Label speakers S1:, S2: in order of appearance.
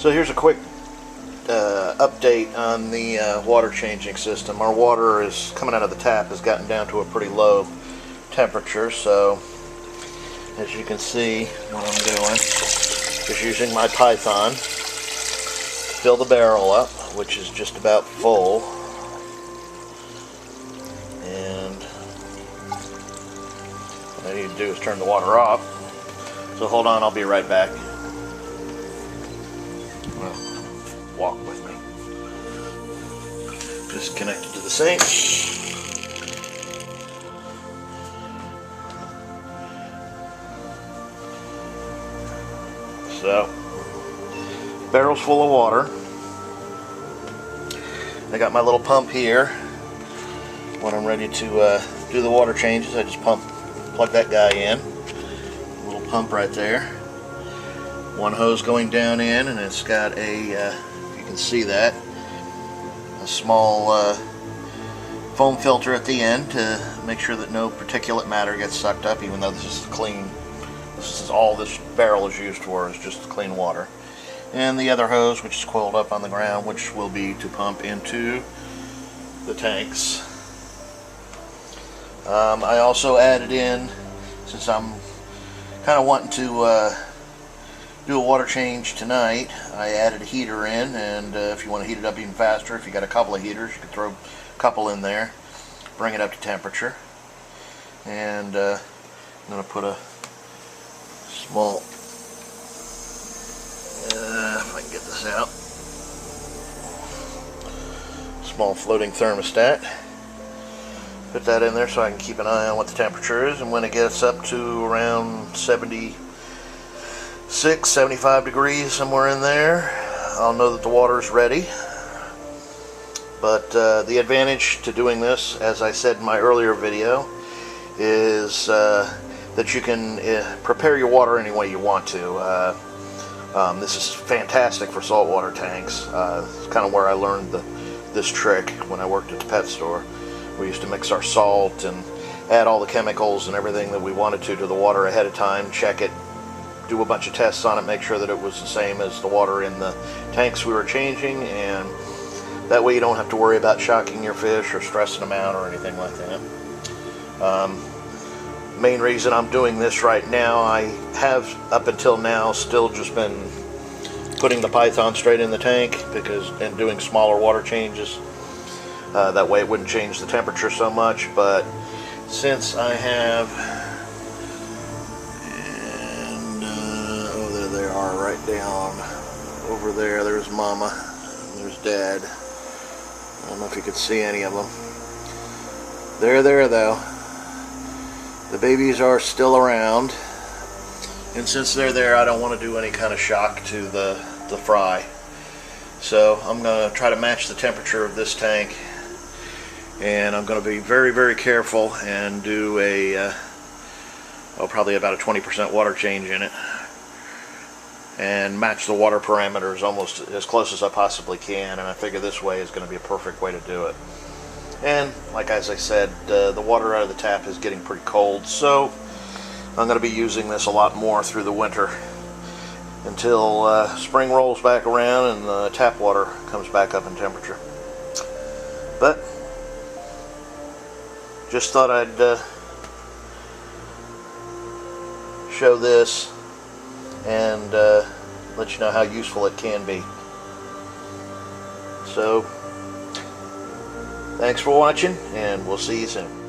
S1: So here's a quick update on the water changing system. Our water is coming out of the tap has gotten down to a pretty low temperature, so as you can see what I'm doing is using my Python to fill the barrel up, which is just about full, and what I need to do is turn the water off. So hold on, I'll be right back. Well, walk with me. Just connected to the sink. So, barrel's full of water. I got my little pump here. When I'm ready to do the water changes, I just plug that guy in. Little pump right there. One hose going down in, and it's got a, you can see that, a small foam filter at the end to make sure that no particulate matter gets sucked up, even though this is clean. This is all this barrel is used for, is just clean water. And the other hose, which is coiled up on the ground, which will be to pump into the tanks. I also added in, since I'm kind of wanting to do a water change tonight, I added a heater in, and if you want to heat it up even faster, if you got a couple of heaters, you can throw a couple in there, bring it up to temperature. And I'm going to put a small, if I can get this out, small floating thermostat. Put that in there so I can keep an eye on what the temperature is, and when it gets up to around 76, 75 degrees, somewhere in there, I'll know that the water is ready. But the advantage to doing this, as I said in my earlier video, is that you can prepare your water any way you want to. This is fantastic for saltwater tanks. It's kind of where I learned this trick when I worked at the pet store. We used to mix our salt and add all the chemicals and everything that we wanted to the water ahead of time, check it, do a bunch of tests on it, make sure that it was the same as the water in the tanks we were changing, and that way you don't have to worry about shocking your fish or stressing them out or anything like that. Main reason I'm doing this right now, I have up until now still just been putting the Python straight in the tank and doing smaller water changes. That way it wouldn't change the temperature so much, but since I have, and oh, there they are right down over there. There's Mama, and there's Dad. I don't know if you could see any of them. They're there though. The babies are still around, and since they're there, I don't want to do any kind of shock to the fry. So I'm going to try to match the temperature of this tank, and I'm going to be very, very careful and do probably about a 20% water change in it, and match the water parameters almost as close as I possibly can, and I figure this way is going to be a perfect way to do it. And like as I said, the water out of the tap is getting pretty cold, so I'm going to be using this a lot more through the winter until spring rolls back around and the tap water comes back up in temperature. But just thought I'd show this and let you know how useful it can be. So thanks for watching, and we'll see you soon.